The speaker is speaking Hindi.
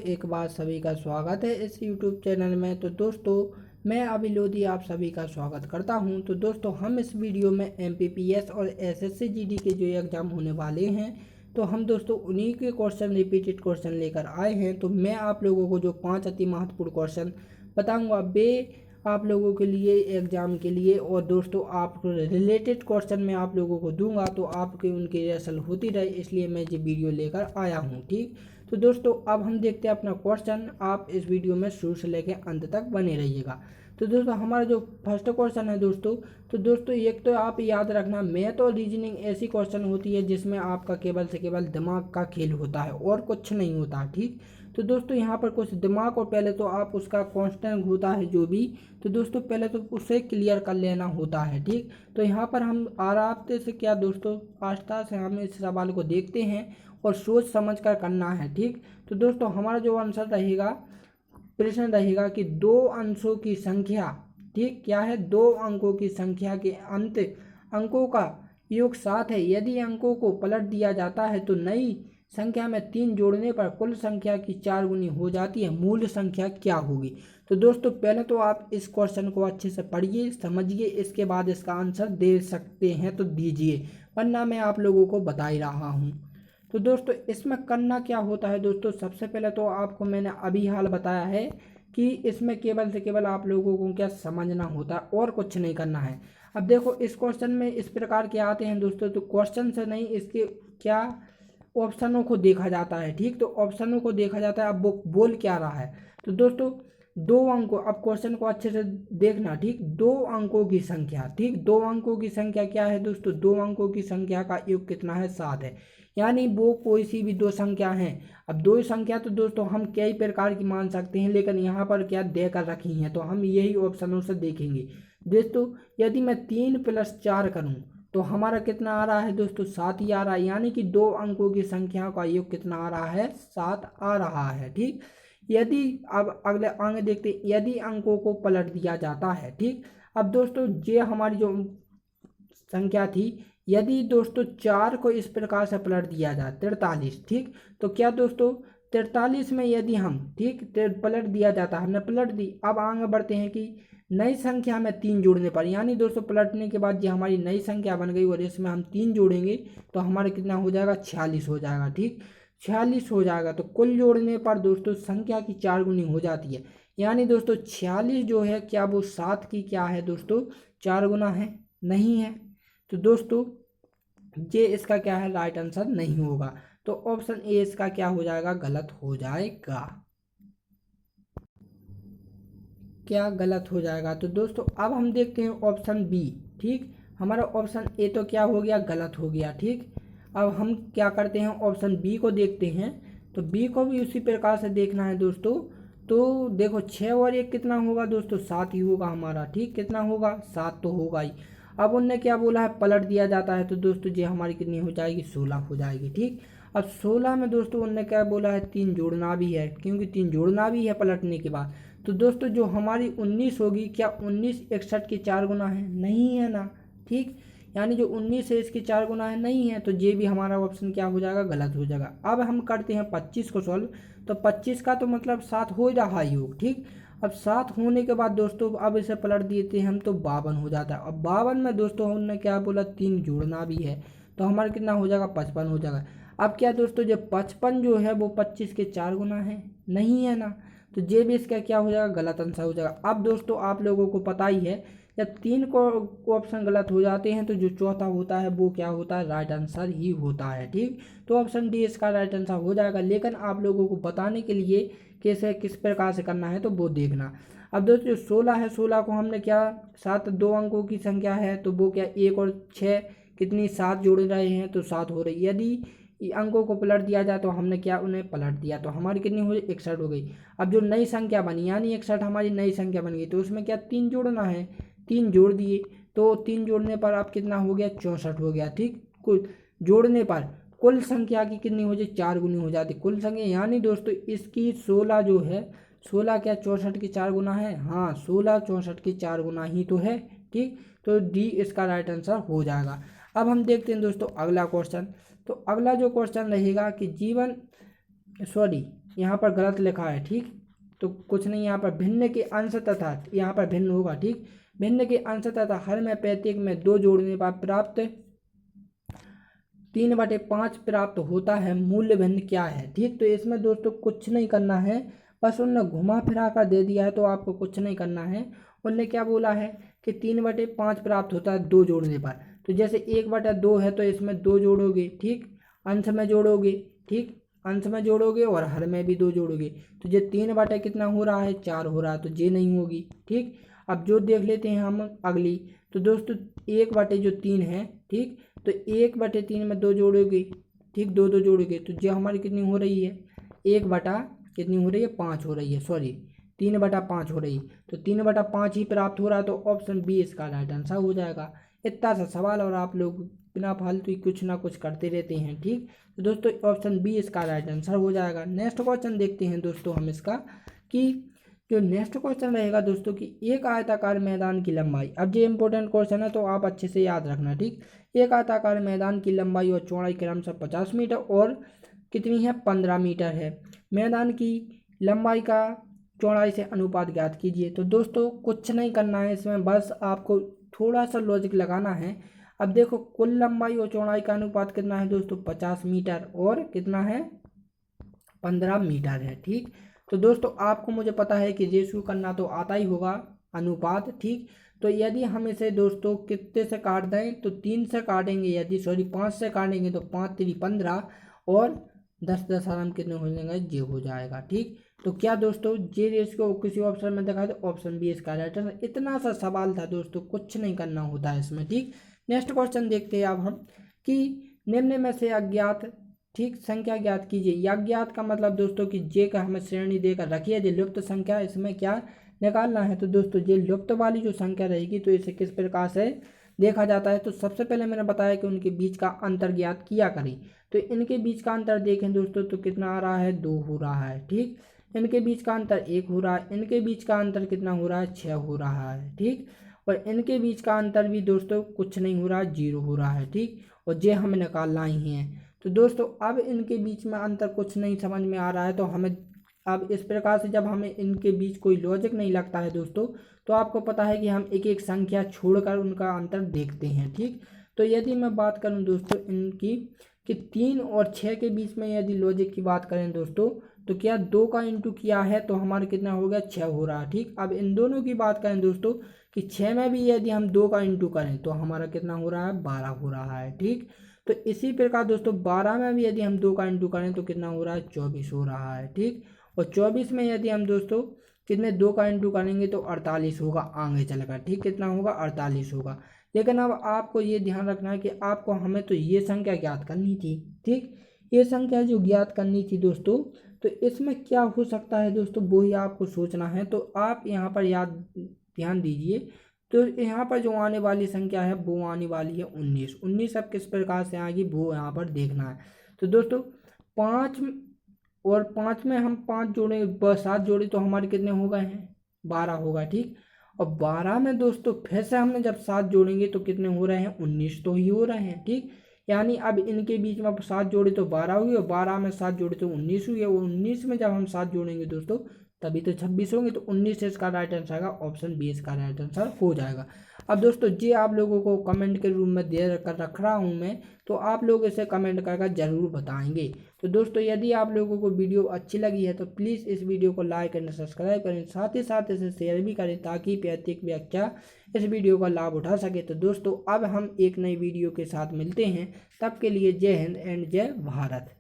एक बार सभी का स्वागत है इस YouTube चैनल में। तो दोस्तों मैं अभी लोधी आप सभी का स्वागत करता हूं। तो दोस्तों हम इस वीडियो में MPPS और SSC GD के जो एग्ज़ाम होने वाले हैं तो हम दोस्तों उन्हीं के क्वेश्चन रिपीटेड क्वेश्चन लेकर आए हैं। तो मैं आप लोगों को जो 5 अति महत्वपूर्ण क्वेश्चन बताऊँगा वे आप लोगों के लिए एग्ज़ाम के लिए और दोस्तों आप रिलेटेड क्वेश्चन मैं आप लोगों को दूंगा तो आपके उनकी रिहर्सल होती रहे, इसलिए मैं ये वीडियो लेकर आया हूं। ठीक, तो दोस्तों अब हम देखते हैं अपना क्वेश्चन। आप इस वीडियो में शुरू से लेकर अंत तक बने रहिएगा। तो दोस्तों हमारा जो फर्स्ट क्वेश्चन है तो दोस्तों एक तो आप याद रखना, मैथ और रीजनिंग ऐसी क्वेश्चन होती है जिसमें आपका केवल से केवल दिमाग का खेल होता है और कुछ नहीं होता। ठीक, तो दोस्तों यहाँ पर कुछ दिमाग और पहले तो आप उसका कांस्टेंट होता है जो भी, तो दोस्तों पहले तो उसे क्लियर कर लेना होता है। ठीक, तो यहाँ पर हम आराम से क्या दोस्तों आस्था से हम इस सवाल को देखते हैं और सोच समझ कर करना है। ठीक, तो दोस्तों हमारा जो आंसर रहेगा, प्रश्न रहेगा कि दो अंशों की संख्या, ठीक क्या है, दो अंकों की संख्या के अंत अंकों का योग 7 है। यदि अंकों को पलट दिया जाता है तो नई संख्या में 3 जोड़ने पर कुल संख्या की 4 गुनी हो जाती है। मूल संख्या क्या होगी? तो दोस्तों पहले तो आप इस क्वेश्चन को अच्छे से पढ़िए, समझिए, इसके बाद इसका आंसर दे सकते हैं तो दीजिए, वरना मैं आप लोगों को बता ही रहा हूँ। तो दोस्तों इसमें करना क्या होता है दोस्तों, सबसे पहले तो आपको मैंने अभी हाल बताया है कि इसमें केवल से केवल आप लोगों को क्या समझना होता है और कुछ नहीं करना है। अब देखो इस क्वेश्चन में इस प्रकार के आते हैं दोस्तों, तो क्वेश्चन से नहीं इसके क्या ऑप्शनों को देखा जाता है। ठीक, तो ऑप्शनों को देखा जाता है। अब वो बोल क्या रहा है, तो दोस्तों दो अंकों, अब क्वेश्चन को अच्छे से देखना। ठीक, दो अंकों की संख्या, ठीक, दो अंकों की संख्या क्या है दोस्तों, दो अंकों की संख्या का योग कितना है, 7 है। यानी वो कोई सी भी दो संख्या है। अब दो संख्या तो दोस्तों हम कई प्रकार की मान सकते हैं, लेकिन यहाँ पर क्या देकर रखी हैं तो हम यही ऑप्शनों से देखेंगे। दोस्तों यदि मैं 3 + 4 करूँ तो हमारा कितना आ रहा है दोस्तों, 7 ही आ रहा है। यानी कि दो अंकों की संख्या का योग कितना आ रहा है, 7 आ रहा है। ठीक, यदि अब अगले आगे देखते हैं, यदि अंकों को पलट दिया जाता है। ठीक, अब दोस्तों ये हमारी जो संख्या थी, यदि दोस्तों 4 को इस प्रकार से पलट दिया जाए 43, ठीक, तो क्या दोस्तों 43 में यदि हम, ठीक, पलट दिया जाता, हमने पलट दी। अब आगे बढ़ते हैं कि नई संख्या में 3 जोड़ने पर, यानी दोस्तों पलटने के बाद ये हमारी नई संख्या बन गई और इसमें हम 3 जोड़ेंगे तो हमारे कितना हो जाएगा, 46 हो जाएगा। ठीक, 46 हो जाएगा तो कुल जोड़ने पर दोस्तों संख्या की 4 गुनी हो जाती है। यानी दोस्तों 46 जो है क्या वो 7 की क्या है दोस्तों, 4 गुना है, नहीं है। तो दोस्तों ये इसका क्या है, राइट आंसर नहीं होगा। तो ऑप्शन ए इसका क्या हो जाएगा, गलत हो जाएगा। क्या गलत हो जाएगा? तो दोस्तों अब हम देखते हैं ऑप्शन बी। ठीक, हमारा ऑप्शन ए तो क्या हो गया, गलत हो गया। ठीक, अब हम क्या करते हैं, ऑप्शन बी को देखते हैं। तो बी को भी उसी प्रकार से देखना है दोस्तों। तो देखो 6 और 1 कितना होगा दोस्तों, 7 ही होगा हमारा। ठीक, कितना होगा, 7 तो होगा ही। अब उनने क्या बोला है, पलट दिया जाता है, तो दोस्तों ये हमारी कितनी हो जाएगी, 16 हो जाएगी। ठीक, अब 16 में दोस्तों उनने क्या बोला है, 3 जोड़ना भी है, क्योंकि 3 जोड़ना भी है पलटने के बाद। तो दोस्तों जो हमारी 19 होगी, क्या 19 61 की 4 गुना है, नहीं है ना। ठीक, यानी जो 19 है इसकी 4 गुना है, नहीं है। तो ये भी हमारा ऑप्शन क्या हो जाएगा, गलत हो जाएगा। अब हम करते हैं 25 को सॉल्व। तो 25 का तो मतलब 7 हो रहा है योग। ठीक, अब 7 होने के बाद दोस्तों अब इसे पलट देते हैं हम तो 52 हो जाता है। अब 52 में दोस्तों हमने क्या बोला, 3 जोड़ना भी है, तो हमारा कितना हो जाएगा, 55 हो जाएगा। अब क्या दोस्तों जो 55 जो है वो 25 के 4 गुना है, नहीं है ना। तो ये भी इसका क्या हो जाएगा, गलत आंसर हो जाएगा। अब दोस्तों आप लोगों को पता ही है, जब 3 को ऑप्शन गलत हो जाते हैं तो जो चौथा होता है वो क्या होता है, राइट आंसर ही होता है। ठीक, तो ऑप्शन डी इसका राइट आंसर हो जाएगा। लेकिन आप लोगों को बताने के लिए कैसे किस प्रकार से करना है तो वो देखना। अब दोस्तों 16 है, 16 को हमने क्या, 7 दो अंकों की संख्या है तो वो क्या 1 और 6 कितनी, 7 जोड़ रहे हैं तो 7 हो रही। यदि अंकों को पलट दिया जाए तो हमने क्या, उन्हें पलट दिया, तो हमारी कितनी हो गई, 61 हो गई। अब जो नई संख्या बनी, यानी 61 हमारी नई संख्या बन गई, तो उसमें क्या 3 जोड़ना है, 3 जोड़ दिए, तो 3 जोड़ने पर आप कितना हो गया, 64 हो गया। ठीक, कुल जोड़ने पर कुल संख्या की कितनी हो जाए, 4 गुनी हो जाती कुल संख्या। यानी दोस्तों इसकी 16 जो है, 16 क्या 64 की 4 गुना है, हाँ 16 64 की 4 गुना ही तो है। ठीक, तो डी इसका राइट आंसर हो जाएगा। अब हम देखते हैं दोस्तों अगला क्वेश्चन। तो अगला जो क्वेश्चन रहेगा कि यहाँ पर गलत लिखा है, ठीक, तो कुछ नहीं, यहाँ पर भिन्न के अंश तथा, यहाँ पर भिन्न होगा, ठीक, भिन्न के अंश तथा हर में प्रत्येक में 2 जोड़ने पर प्राप्त 3/5 प्राप्त होता है, मूल्य भिन्न क्या है। ठीक, तो इसमें दोस्तों कुछ नहीं करना है, बस उनने घुमा फिरा कर दे दिया है, तो आपको कुछ नहीं करना है। उनने क्या बोला है कि 3/5 प्राप्त होता है 2 जोड़ने पर, तो जैसे 1/2 है तो इसमें 2 जोड़ोगे, ठीक, अंश में जोड़ोगे, ठीक, अंश में जोड़ोगे और हर में भी 2 जोड़ोगे, तो ये 3 कितना हो रहा है, 4 हो रहा है, तो ये नहीं होगी। ठीक, अब जो देख लेते हैं हम अगली, तो दोस्तों 1/3 है, ठीक, तो 1/3 में 2 जोड़ोगे, ठीक, 2 जोड़ोगे, तो ये हमारी कितनी हो रही है, 1 कितनी हो रही है, 5 हो रही है, सॉरी 3/5 हो रही है, तो 3/5 ही प्राप्त हो रहा है, तो ऑप्शन बी इसका राइट आंसर हो जाएगा। इतना सा सवाल और आप लोग बिना फालतू ही कुछ ना कुछ करते रहते हैं। ठीक, तो दोस्तों ऑप्शन बी इसका राइट आंसर हो जाएगा। नेक्स्ट क्वेश्चन देखते हैं दोस्तों हम इसका, कि जो नेक्स्ट क्वेश्चन रहेगा दोस्तों कि एक आयताकार मैदान की लंबाई, अब ये इंपॉर्टेंट क्वेश्चन है तो आप अच्छे से याद रखना। ठीक, एक आयताकार मैदान की लंबाई और चौड़ाई क्रमशः 50 मीटर और कितनी है, 15 मीटर है। मैदान की लंबाई का चौड़ाई से अनुपात ज्ञात कीजिए। तो दोस्तों कुछ नहीं करना है इसमें, बस आपको थोड़ा सा लॉजिक लगाना है। अब देखो कुल लंबाई और चौड़ाई का अनुपात कितना है दोस्तों, 50 मीटर और कितना है, 15 मीटर है। ठीक, तो दोस्तों आपको मुझे पता है कि रेशियो करना तो आता ही होगा, अनुपात। ठीक, तो यदि हम इसे दोस्तों कितने से काट दें, तो 3 से काटेंगे, यदि सॉरी 5 से काटेंगे तो 5 3 15 और 10 आराम कितने हो जाएंगे, ये हो जाएगा। ठीक, तो क्या दोस्तों जे रेशियो किसी ऑप्शन में दिखा दे, ऑप्शन बी इसका राइट आंसर। इतना सा सवाल था दोस्तों, कुछ नहीं करना होता है इसमें। ठीक, नेक्स्ट क्वेश्चन देखते हैं अब हम, कि निम्न में से अज्ञात, ठीक, संख्या ज्ञात कीजिए। अज्ञात का मतलब दोस्तों कि जे का हमें श्रेणी देकर रखी है, जो लुप्त संख्या, इसमें क्या निकालना है। तो दोस्तों ये लुप्त वाली जो संख्या रहेगी तो इसे किस प्रकार से देखा जाता है, तो सबसे पहले मैंने बताया कि उनके बीच का अंतर ज्ञात किया करें। तो इनके बीच का अंतर देखें दोस्तों तो कितना आ रहा है, 2 हो रहा है। ठीक, इनके बीच का अंतर 1 हो रहा है, इनके बीच का अंतर कितना हो रहा है, 6 हो रहा है। ठीक, और इनके बीच का अंतर भी दोस्तों कुछ नहीं हो रहा है, 0 हो रहा है। ठीक, और ये हमें निकालना ही है। तो दोस्तों अब इनके बीच में अंतर कुछ नहीं समझ में आ रहा है, तो हमें अब इस प्रकार से जब हमें इनके बीच कोई लॉजिक नहीं लगता है दोस्तों, तो आपको पता है कि हम एक एक संख्या छोड़कर उनका अंतर देखते हैं। ठीक, तो यदि मैं बात करूं दोस्तों इनकी, कि 3 और 6 के बीच में यदि लॉजिक की बात करें दोस्तों, तो क्या 2 का इंटू किया है तो हमारा कितना हो गया, 6 हो रहा है। ठीक, अब इन दोनों की बात करें दोस्तों, कि 6 में भी यदि हम 2 का इंटू करें तो हमारा कितना हो रहा है, 12 हो रहा है। ठीक, तो इसी प्रकार दोस्तों 12 में भी यदि हम 2 का इंटू करें तो कितना हो रहा है, 24 हो रहा है। ठीक, और 24 में यदि हम दोस्तों कितने 2 का इंटू करेंगे तो 48 होगा आगे चलकर। ठीक, कितना होगा, 48 होगा। लेकिन अब आपको ये ध्यान रखना है कि आपको हमें तो ये संख्या ज्ञात करनी थी। ठीक, ये संख्या जो ज्ञात करनी थी दोस्तों, तो इसमें क्या हो सकता है दोस्तों, वो ही आपको सोचना है। तो आप यहाँ पर ध्यान दीजिए, तो यहाँ पर जो आने वाली संख्या है वो आने वाली है 19। 19 अब किस प्रकार से आएगी वो यहाँ पर देखना है। तो दोस्तों 5 और 5 में हम 5 जोड़े, 7 जोड़े तो हमारे कितने हो गए हैं, 12 होगा। ठीक, और 12 में दोस्तों फिर से हमने जब 7 जोड़ेंगे तो कितने हो रहे हैं, 19 तो ही हो रहे हैं। ठीक, यानी अब इनके बीच में 7 जोड़े तो 12 हुई और 12 में 7 जोड़े तो 19 हुई, और 19 में जब हम 7 जोड़ेंगे दोस्तों तभी तो 26 होंगे, तो 19 इसका राइट आंसर आएगा, ऑप्शन बी इसका राइट आंसर हो जाएगा। अब दोस्तों ये आप लोगों को कमेंट के रूप में दे कर रख रहा हूँ मैं, तो आप लोग इसे कमेंट करके ज़रूर बताएंगे। तो दोस्तों यदि आप लोगों को वीडियो अच्छी लगी है तो प्लीज़ इस वीडियो को लाइक एंड सब्सक्राइब करें, साथ ही साथ इसे शेयर भी करें ताकि प्रत्येक व्याख्या इस वीडियो का लाभ उठा सके। तो दोस्तों अब हम एक नई वीडियो के साथ मिलते हैं, तब के लिए जय हिंद एंड जय भारत।